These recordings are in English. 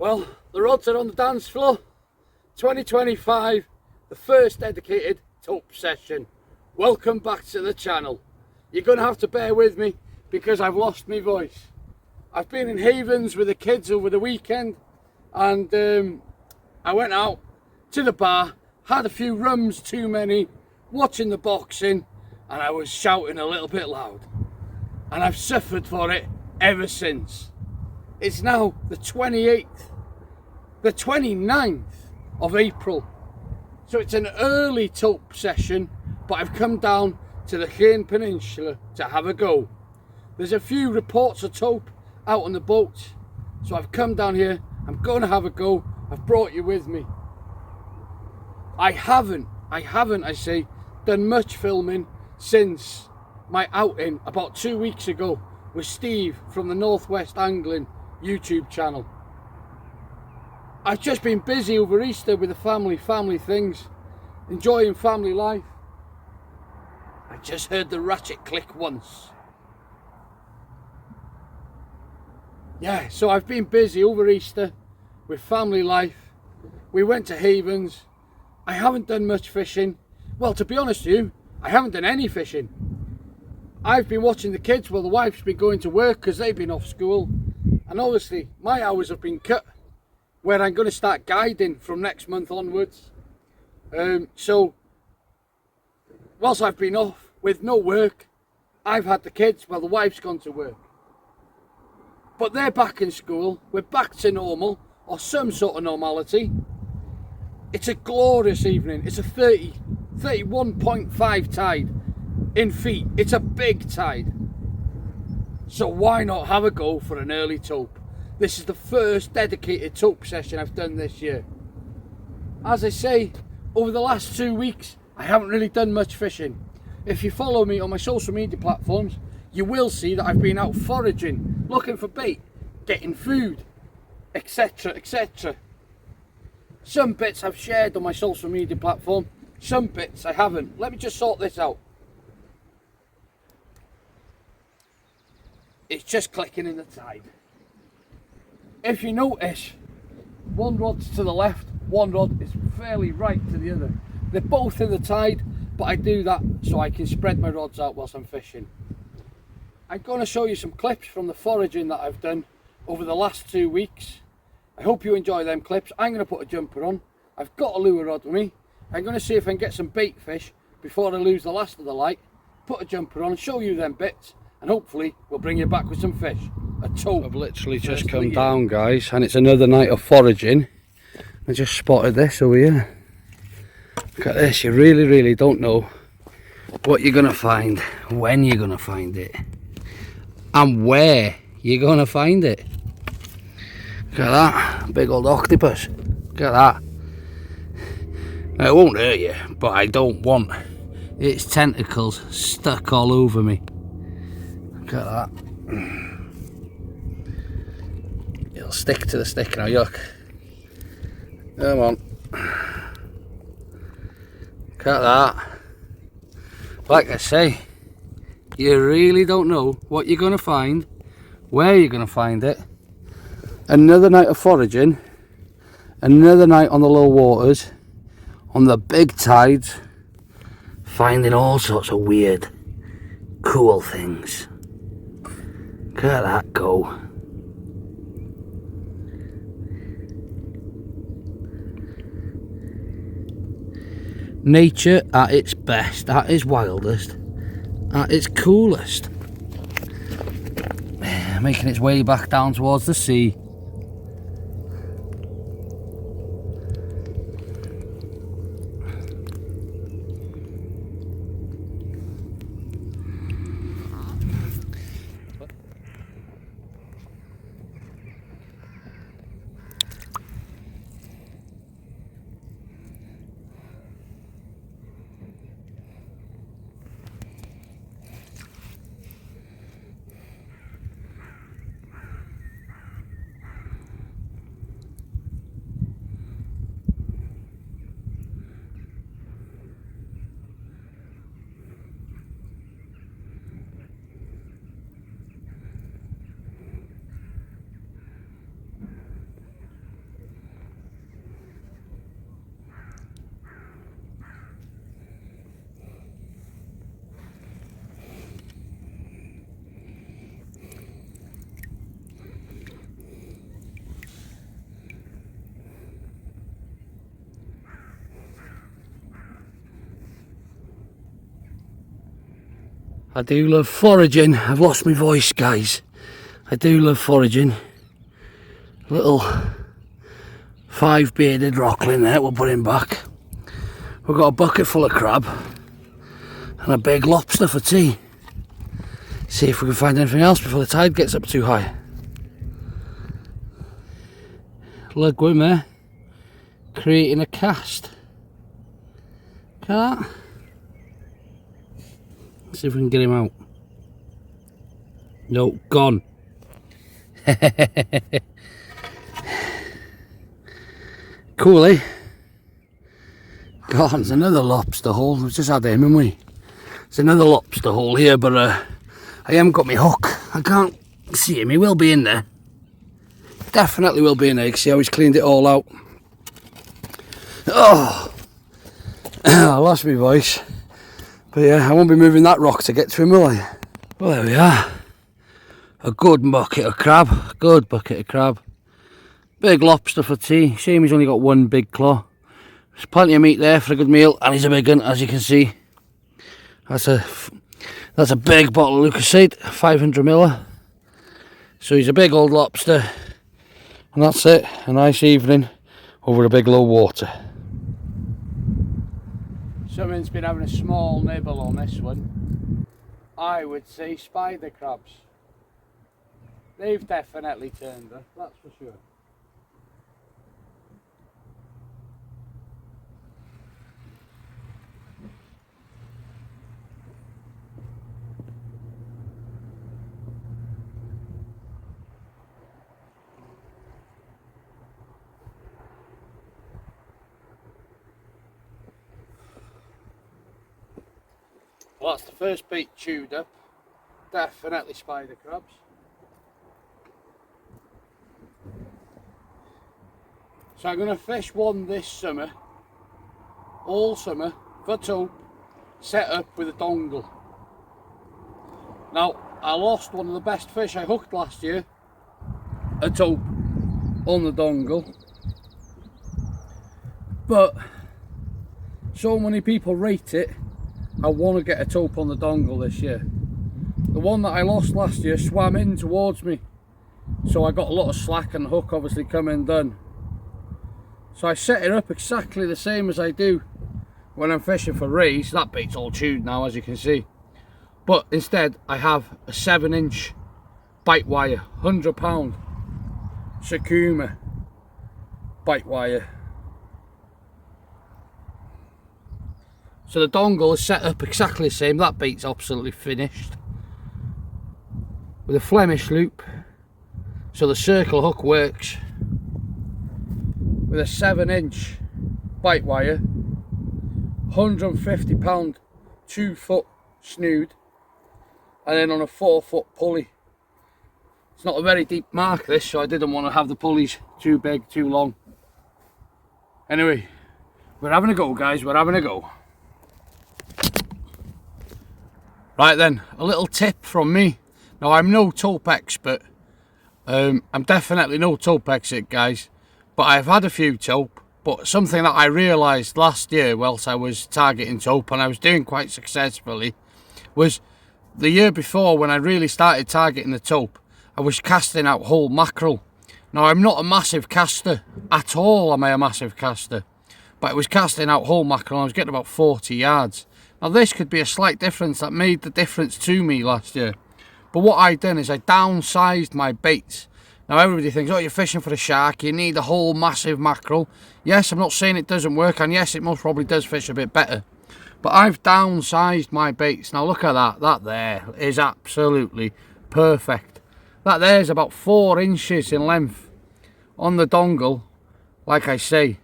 Well, the rods are on the dance floor. 2025, the first dedicated Tope session. Welcome back to the channel. You're going to have to bear with me because I've lost my voice. I've been in Havens with the kids over the weekend, and I went out to the bar, had a few rums too many, watching the boxing, and I was shouting a little bit loud. And I've suffered for it ever since. It's now the 29th of April. So it's an early Tope session, but I've come down to the Llyn Peninsula to have a go. There's a few reports of Tope out on the boat, so I've come down here. I'm going to have a go. I've brought you with me. I haven't, I say, done much filming since my outing about 2 weeks ago with Steve from the Northwest Angling YouTube channel. I've just been busy over Easter with the family things, enjoying family life. I just heard the ratchet click once. Yeah, so I've been busy over Easter with family life. We went to Havens. I haven't done much fishing. Well, to be honest with you, I haven't done any fishing. I've been watching the kids while the wife's been going to work because they've been off school. And obviously, my hours have been cut, where I'm going to start guiding from next month onwards. So, whilst I've been off with no work, I've had the kids while the wife's gone to work. But they're back in school, we're back to normal, or some sort of normality. It's a glorious evening. It's a 31.5 tide in feet. It's a big tide. So why not have a go for an early Tope? This is the first dedicated Tope session I've done this year. As I say, over the last 2 weeks, I haven't really done much fishing. If you follow me on my social media platforms, you will see that I've been out foraging, looking for bait, getting food, etc, etc. Some bits I've shared on my social media platform, some bits I haven't. Let me just sort this out. It's just clicking in the tide. If you notice, one rod's to the left, one rod is fairly right to the other. They're both in the tide, but I do that so I can spread my rods out whilst I'm fishing. I'm going to show you some clips from the foraging that I've done over the last 2 weeks. I hope you enjoy them clips. I'm going to put a jumper on. I've got a lure rod with me. I'm going to see if I can get some bait fish before I lose the last of the light. Put a jumper on, show you them bits, and hopefully we'll bring you back with some fish. A Tope. I've literally just come down, guys, and it's another night of foraging. I just spotted this over here. Look at this. You really don't know what you're going to find, when you're going to find it, and where you're going to find it. Look at that, big old octopus. Look at that. Now, it won't hurt you, but I don't want its tentacles stuck all over me. Look at that. It'll stick to the stick now, yuck. Come on. Look at that. Like I say, you really don't know what you're going to find, where you're going to find it. Another night of foraging, another night on the low waters, on the big tides, finding all sorts of weird, cool things. Look at that go. Nature at its best, at its wildest, at its coolest. Making its way back down towards the sea. I do love foraging. I've lost my voice, guys. I do love foraging. Little 5 bearded rockling there, we'll put him back. We've got a bucket full of crab and a big lobster for tea. See if we can find anything else before the tide gets up too high. Look, we're there, creating a cast. Look at that. Let's see if we can get him out. No, gone. Cool, eh? God, there's another lobster hole. We've just had him, haven't we? There's another lobster hole here, but I haven't got my hook. I can't see him. He will be in there. Definitely will be in there. You can see how he's cleaned it all out. Oh! I lost my voice. But yeah, I won't be moving that rock to get to him, will I? Well, there we are. A good bucket of crab. Good bucket of crab. Big lobster for tea. Shame he's only got one big claw. There's plenty of meat there for a good meal, and he's a big one, as you can see. That's a big bottle of Lucasade, 500ml. So he's a big old lobster. And that's it. A nice evening over a big low water. Someone's been having a small nibble on this one. I would say spider crabs. They've definitely turned her, that's for sure. Well, that's the first bait chewed up. Definitely spider crabs. So I'm going to fish one this summer, all summer, for tope, set up with a dongle. Now, I lost one of the best fish I hooked last year, a tope, on the dongle. But, so many people rate it, I want to get a tope on the dongle this year. The one that I lost last year swam in towards me, so I got a lot of slack and the hook obviously come undone. So I set it up exactly the same as I do when I'm fishing for rays. That bait's all chewed now, as you can see. But instead I have a 7-inch bite wire, 100-pound Sakuma bite wire. So the dongle is set up exactly the same. That bait's absolutely finished. With a Flemish loop. So the circle hook works. With a 7-inch bite wire. 150-pound 2-foot snood. And then on a 4-foot pulley. It's not a very deep mark this, so I didn't want to have the pulleys too big, too long. Anyway, we're having a go, guys. We're having a go. Right then, a little tip from me. Now, I'm no tope expert. I'm definitely no tope expert, guys. But I've had a few tope. But something that I realised last year whilst I was targeting tope, and I was doing quite successfully, was the year before when I really started targeting the tope, I was casting out whole mackerel. Now, I'm not a massive caster. At all am I a massive caster. But I was casting out whole mackerel and I was getting about 40 yards. Now this could be a slight difference that made the difference to me last year. But what I done is I downsized my baits. Now everybody thinks, oh, you're fishing for a shark, you need a whole massive mackerel. Yes, I'm not saying it doesn't work, and yes, it most probably does fish a bit better. But I've downsized my baits. Now look at that, that there is absolutely perfect. That there is about 4 inches in length on the dongle, like I say.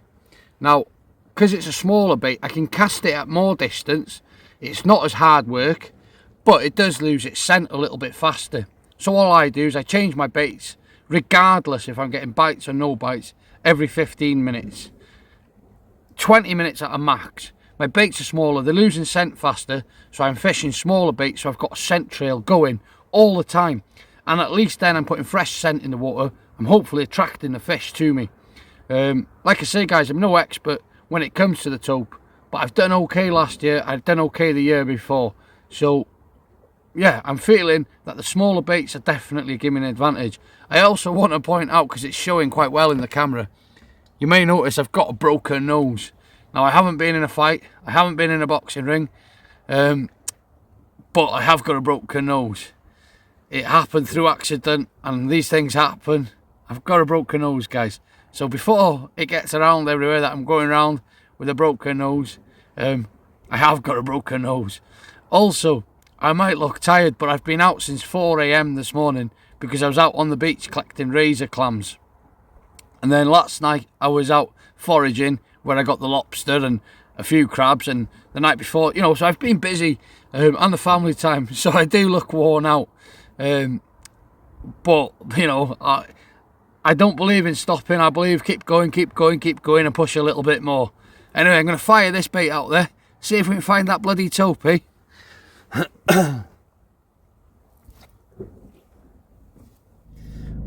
Now, because it's a smaller bait, I can cast it at more distance. It's not as hard work, but it does lose its scent a little bit faster. So all I do is I change my baits, regardless if I'm getting bites or no bites, every 15 minutes. 20 minutes at a max. My baits are smaller, they're losing scent faster, so I'm fishing smaller baits, so I've got a scent trail going all the time. And at least then I'm putting fresh scent in the water. I'm hopefully attracting the fish to me. Like I say, guys, I'm no expert when it comes to the tope, but I've done okay last year, I've done okay the year before, so yeah, I'm feeling that the smaller baits are definitely giving an advantage. I also want to point out, because it's showing quite well in the camera, you may notice I've got a broken nose. Now, I haven't been in a fight, I haven't been in a boxing ring, but I have got a broken nose. It happened through accident, and these things happen. I've got a broken nose, guys. So before it gets around everywhere that I'm going around with a broken nose, I have got a broken nose. Also, I might look tired, but I've been out since 4 AM this morning because I was out on the beach collecting razor clams. And then last night I was out foraging where I got the lobster and a few crabs, and the night before, you know, so I've been busy, and the family time, so I do look worn out. But, you know, I don't believe in stopping. I believe keep going, and push a little bit more. Anyway, I'm going to fire this bait out there, see if we can find that bloody tope.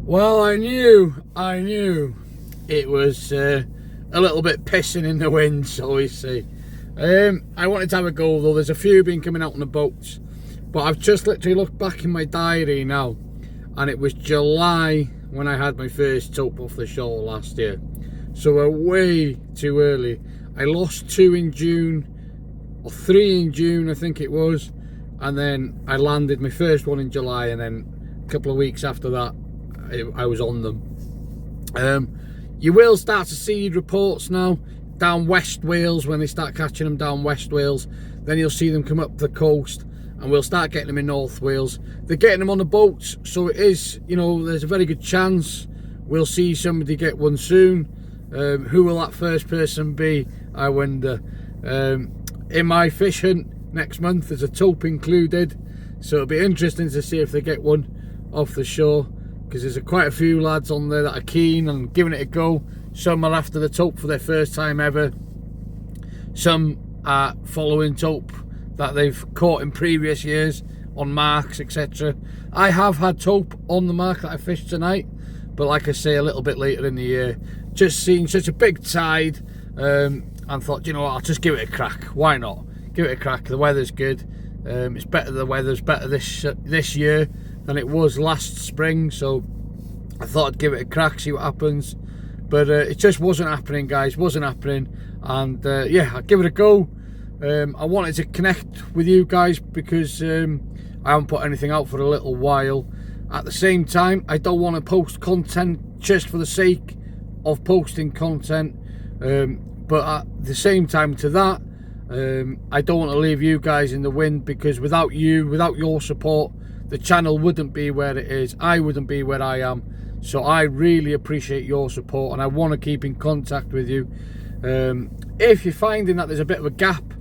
Well, I knew it was a little bit pissing in the wind, so we see. I wanted to have a go, though. There's a few been coming out on the boats, but I've just literally looked back in my diary now, and it was July when I had my first tope off the shore last year, so we're way too early. I lost 2 in June, or 3 in June I think it was, and then I landed my first one in July, and then a couple of weeks after that I was on them. You will start to see reports now down West Wales when they start catching them down West Wales. Then you'll see them come up the coast, and we'll start getting them in North Wales. They're getting them on the boats, so it is, you know, there's a very good chance we'll see somebody get one soon. Who will that first person be, I wonder. In my fish hunt next month there's a tope included, so it'll be interesting to see if they get one off the shore, because there's quite a few lads on there that are keen and giving it a go. Some are after the tope for their first time ever, some are following tope that they've caught in previous years on marks, etc. I have had tope on the mark that I fished tonight, but like I say, a little bit later in the year. Just seen such a big tide, and thought, you know what, I'll just give it a crack. Why not? Give it a crack. The weather's good. It's better. The weather's better this year than it was last spring, so I thought I'd give it a crack, see what happens. But it just wasn't happening, guys. Wasn't happening, and yeah, I'll give it a go. I wanted to connect with you guys because I haven't put anything out for a little while. At the same time, I don't want to post content just for the sake of posting content, but at the same time to that, I don't want to leave you guys in the wind, because without you, without your support, the channel wouldn't be where it is. I wouldn't be where I am. So I really appreciate your support, and I want to keep in contact with you. If you're finding that there's a bit of a gap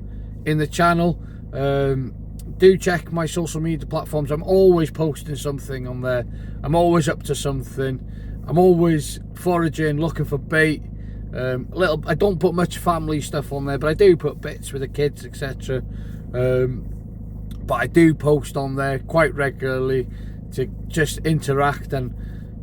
in the channel, do check my social media platforms. I'm always posting something on there. I'm always up to something. I'm always foraging, looking for bait. I don't put much family stuff on there, but I do put bits with the kids, etc. But I do post on there quite regularly to just interact and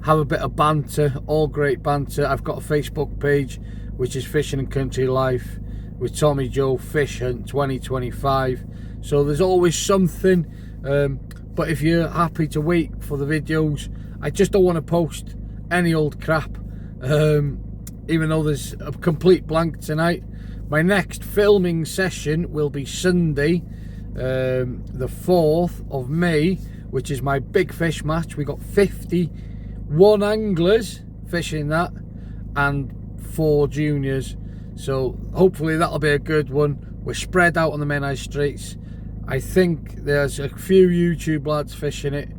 have a bit of banter, all great banter. I've got a Facebook page which is Fishing and Country Life with Tommy Joe Fish Hunt 2025. So there's always something, but if you're happy to wait for the videos, I just don't want to post any old crap, even though there's a complete blank tonight. My next filming session will be Sunday, the 4th of May, which is my big fish match. We got 51 anglers fishing that and 4 juniors, so hopefully that'll be a good one. We're spread out on the Menai Straits. I think there's a few YouTube lads fishing it.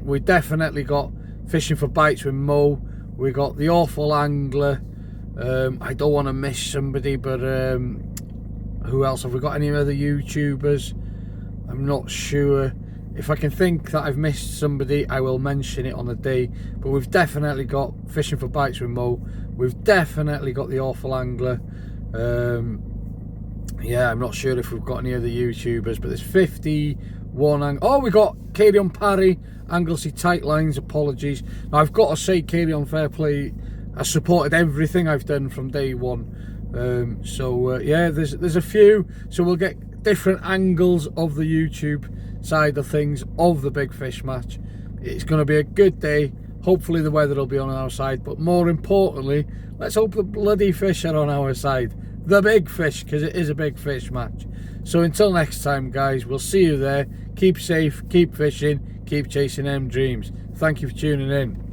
We definitely got Fishing for Bites with Mo. We got The Awful Angler. I don't want to miss somebody, but who else? Have we got any other YouTubers? I'm not sure. If I can think that I've missed somebody, I will mention it on the day. But we've definitely got Fishing for Bites with Mo. We've definitely got The Awful Angler. Yeah, I'm not sure if we've got any other YouTubers, but there's 51. Oh, we got Carry On Parry, Anglesey Tight Lines. Apologies. Now, I've got to say, Carry On Fair Play has supported everything I've done from day one. So yeah, there's a few. So we'll get different angles of the YouTube side of things of the big fish match. It's going to be a good day. Hopefully the weather will be on our side, but more importantly, let's hope the bloody fish are on our side. The big fish, because it is a big fish match. So until next time, guys, we'll see you there. Keep safe, keep fishing, keep chasing them dreams. Thank you for tuning in.